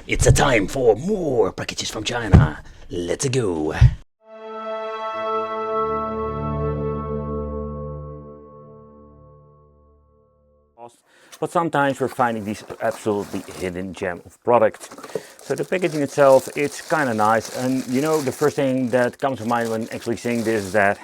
It's a time for more packages from China. Let's go. But sometimes we're finding these absolutely hidden gem of product. So the packaging itself, it's kind of nice, and you know, the first thing that comes to mind when actually seeing this is that,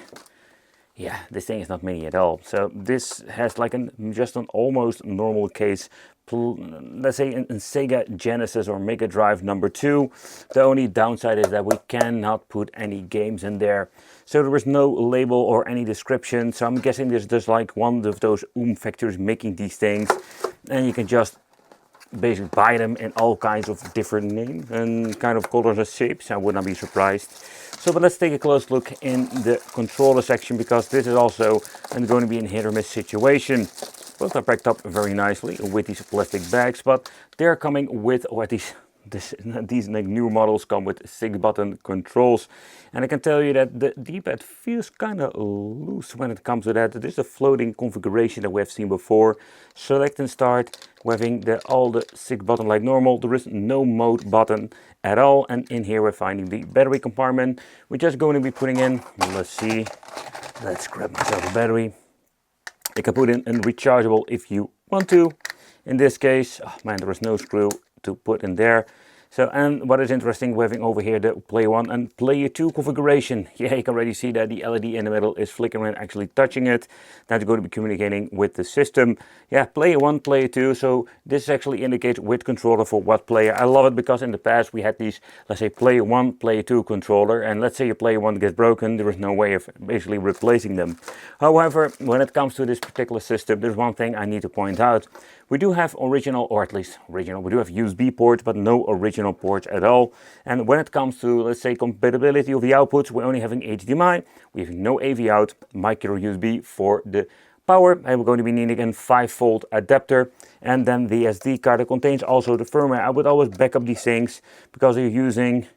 yeah, this thing is not mini at all. So this has like just an almost normal case, let's say in Sega Genesis or Mega Drive number 2. The only downside is that we cannot put any games in there. So there is no label or any description. So I'm guessing there's just like one of those factories making these things, and you can just basically buy them in all kinds of different names and kind of colors and shapes. I would not be surprised. So, but let's take a close look in the controller section, because this is also going to be a hit or miss situation. Both are packed up very nicely with these plastic bags, but they're coming with, or at least these new models come with 6-button controls. And I can tell you that the D-pad feels kind of loose when it comes to that. This is a floating configuration that we have seen before. Select and start, we're having all the 6-button like normal. There is no mode button at all. And in here we're finding the battery compartment. We're just going to be putting in, let's see, let's grab myself a battery. You can put in a rechargeable if you want to. In this case, oh man, there is no screw to put in there. So, and what is interesting, we're having over here the Player 1 and Player 2 configuration. Yeah, you can already see that the LED in the middle is flickering and actually touching it. That's going to be communicating with the system. Yeah, Player 1, Player 2. So this actually indicates which controller for what player. I love it because in the past we had these, let's say, Player 1, Player 2 controller. And let's say your Player 1 gets broken, there is no way of basically replacing them. However, when it comes to this particular system, there's one thing I need to point out. We do have original, or at least original, we do have USB ports, but no original ports at all. And when it comes to, let's say, compatibility of the outputs, we're only having HDMI, we have no AV out, micro USB for the power, and we're going to be needing a 5-volt adapter, and then the SD card that contains also the firmware. I would always back up these things because they're using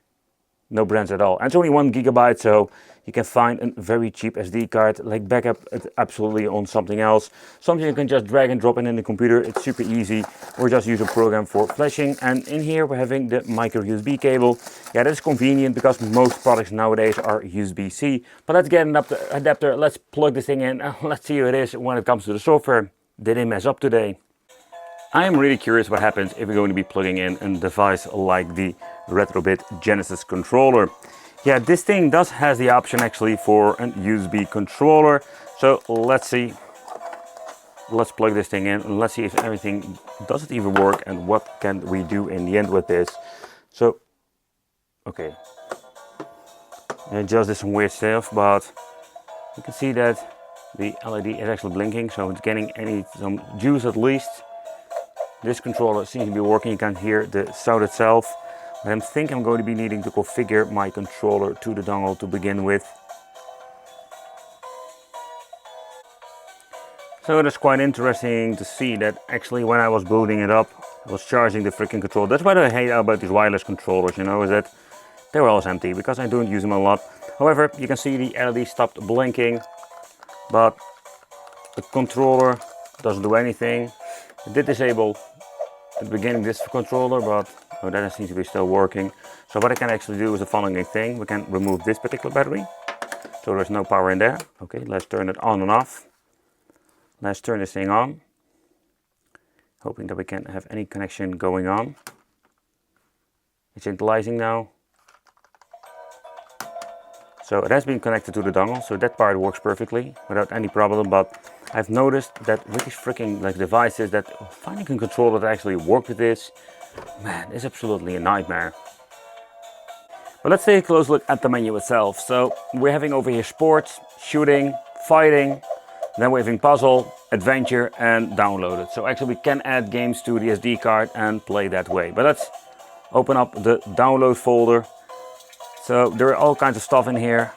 no brands at all. And it's only 1 gigabyte, so you can find a very cheap SD card, like backup absolutely on something else. Something you can just drag and drop in the computer. It's super easy, or just use a program for flashing. And in here we're having the micro USB cable. Yeah, that's convenient because most products nowadays are USB-C. But let's get an adapter, let's plug this thing in, and let's see how it is when it comes to the software. Did they mess up today? I am really curious what happens if we're going to be plugging in a device like the Retrobit Genesis controller. Yeah, this thing has the option actually for a USB controller. So let's see. Let's plug this thing in and let's see if everything, does it even work, and what can we do in the end with this. So, okay. I just did some weird stuff, but you can see that the LED is actually blinking, so it's getting some juice at least. This controller seems to be working. You can hear the sound itself. I think I'm going to be needing to configure my controller to the dongle to begin with. So it's quite interesting to see that actually when I was booting it up, I was charging the freaking controller. That's what I hate about these wireless controllers, you know, is that they're always empty because I don't use them a lot. However, you can see the LED stopped blinking, but the controller doesn't do anything. It did disable at the beginning this controller, but oh, that seems to be still working. So what I can actually do is the following thing. We can remove this particular battery, so there's no power in there. Okay, let's turn it on and off. Let's turn this thing on, hoping that we can have any connection going on. It's initializing now. So it has been connected to the dongle, so that part works perfectly without any problem. But I've noticed that with these freaking devices, that finding a controller that actually works with this, man, is absolutely a nightmare. But let's take a close look at the menu itself. So we're having over here sports, shooting, fighting, then we're having puzzle, adventure, and downloaded. So actually we can add games to the SD card and play that way. But let's open up the download folder. So there are all kinds of stuff in here.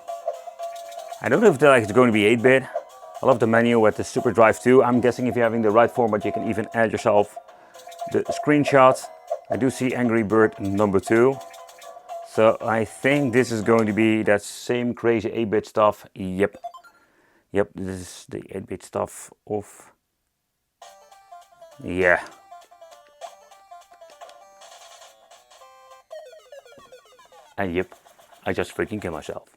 I don't know if it's going to be 8-bit. I love the menu with the Super Drive 2. I'm guessing if you're having the right format, you can even add yourself the screenshots. I do see Angry Bird number 2. So I think this is going to be that same crazy 8-bit stuff. Yep, this is the 8-bit stuff of... Yeah. And yep, I just freaking killed myself.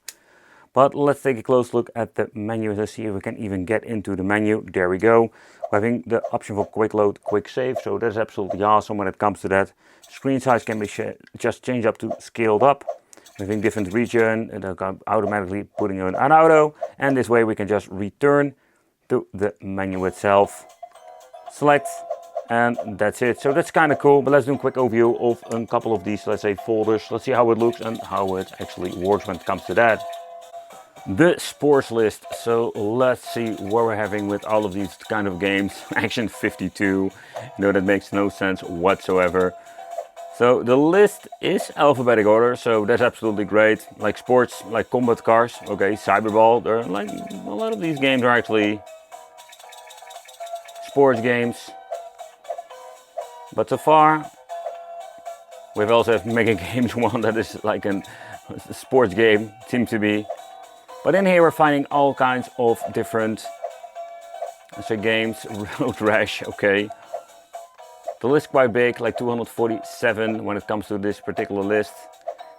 But let's take a close look at the menu to see if we can even get into the menu. There we go. We're having the option for quick load, quick save. So that's absolutely awesome when it comes to that. Screen size can be just changed up to scaled up. We're having different region and automatically putting on auto. And this way we can just return to the menu itself. Select, and that's it. So that's kind of cool. But let's do a quick overview of a couple of these, let's say, folders. Let's see how it looks and how it actually works when it comes to that. The sports list. So let's see what we're having with all of these kind of games. Action 52. That makes no sense whatsoever. So the list is alphabetic order, so that's absolutely great. Like sports, like combat cars, okay, Cyberball. There are like a lot of these games are actually sports games. But so far, we've also have Mega Games one that is like a sports game, seems to be. But in here we're finding all kinds of different games. Road Rash, okay. The list is quite big, like 247 when it comes to this particular list.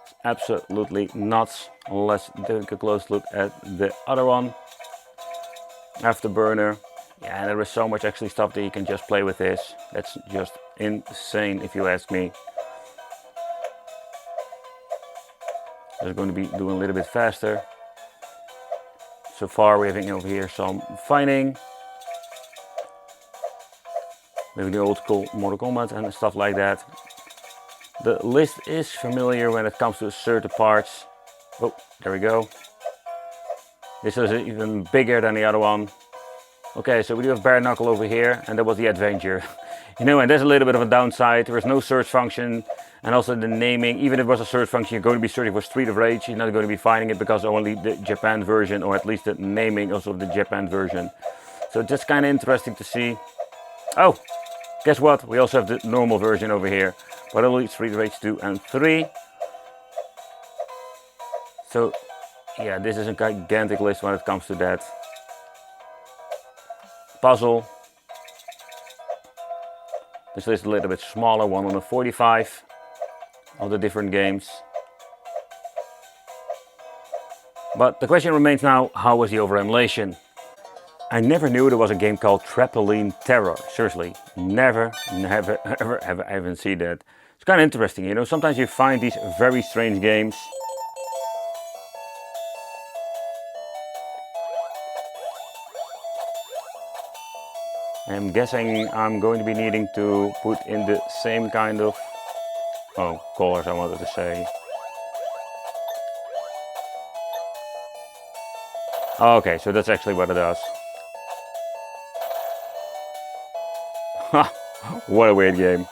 It's absolutely nuts. Let's take a close look at the other one. Afterburner. Yeah, there is so much actually stuff that you can just play with this. That's just insane if you ask me. Just going to be doing a little bit faster. So far we're having over here some fighting. Maybe the old school Mortal Kombat and stuff like that. The list is familiar when it comes to certain parts. Oh, there we go. This is even bigger than the other one. Okay, so we do have bare knuckle over here, and that was the adventure. And there's a little bit of a downside. There is no search function, and also the naming. Even if it was a search function, you're going to be searching for Street of Rage. You're not going to be finding it because only the Japan version, or at least the naming also of the Japan version. So it's just kind of interesting to see. Oh, guess what? We also have the normal version over here, but only Street of Rage 2 and 3. So yeah, this is a gigantic list when it comes to that. Puzzle. This list is a little bit smaller, 145 of the different games. But the question remains now, how was the over-emulation? I never knew there was a game called Trampoline Terror. Seriously, never, ever even seen that. It's kind of interesting, sometimes you find these very strange games. I'm guessing I'm going to be needing to put in the same kind of colors I wanted to say. Okay, so that's actually what it does. What a weird game.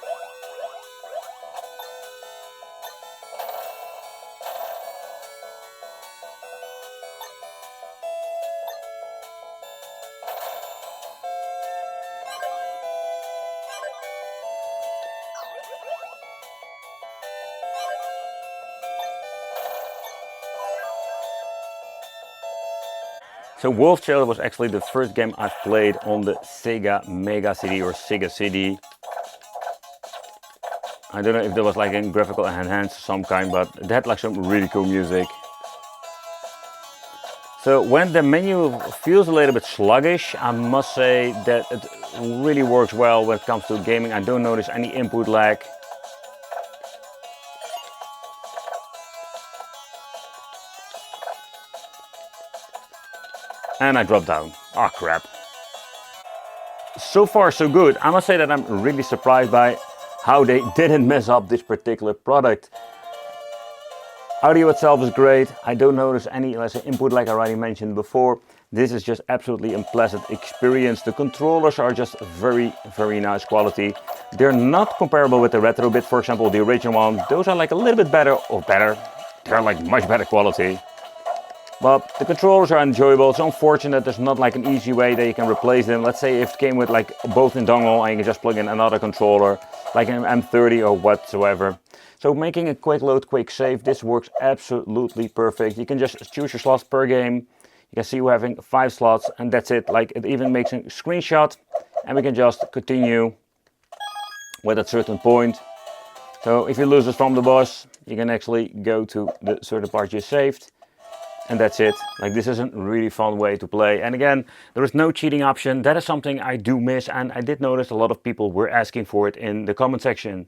So Wolf Children was actually the first game I've played on the Sega Mega CD or Sega CD. I don't know if there was like a graphical enhance of some kind, but it had like some really cool music. So when the menu feels a little bit sluggish, I must say that it really works well when it comes to gaming. I don't notice any input lag. And I dropped down. Oh crap. So far so good. I must say that I'm really surprised by how they didn't mess up this particular product. Audio itself is great. I don't notice any, let's say, input like I already mentioned before. This is just absolutely a pleasant experience. The controllers are just very, very nice quality. They're not comparable with the retro bit, for example, the original one. Those are like a little bit better, or better. They're like much better quality. But the controllers are enjoyable. It's unfortunate there's not like an easy way that you can replace them. Let's say if it came with like both in dongle and you can just plug in another controller, like an M30 or whatsoever. So making a quick load, quick save, this works absolutely perfect. You can just choose your slots per game. You can see we're having 5 slots and that's it. Like it even makes a screenshot and we can just continue with a certain point. So if you lose it from the boss, you can actually go to the certain part you saved. And that's it. Like, this is a really fun way to play. And again, there is no cheating option. That is something I do miss, and I did notice a lot of people were asking for it in the comment section.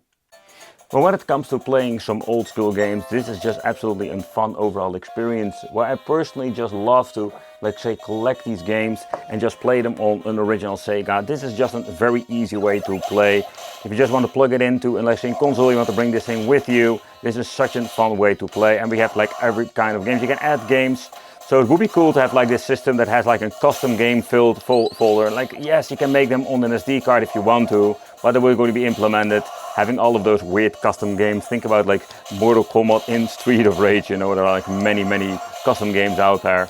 But when it comes to playing some old school games, this is just absolutely a fun overall experience, where I personally just love to, like, say, collect these games and just play them on an original Sega. This is just a very easy way to play. If you just want to plug it into, and let's say in console, you want to bring this thing with you, this is such a fun way to play. And we have like every kind of games. You can add games. So it would be cool to have like this system that has like a custom game filled folder. Like, yes, you can make them on an SD card if you want to, but they will going to be implemented. Having all of those weird custom games. Think about like Mortal Kombat in Street of Rage, you know, there are like many custom games out there.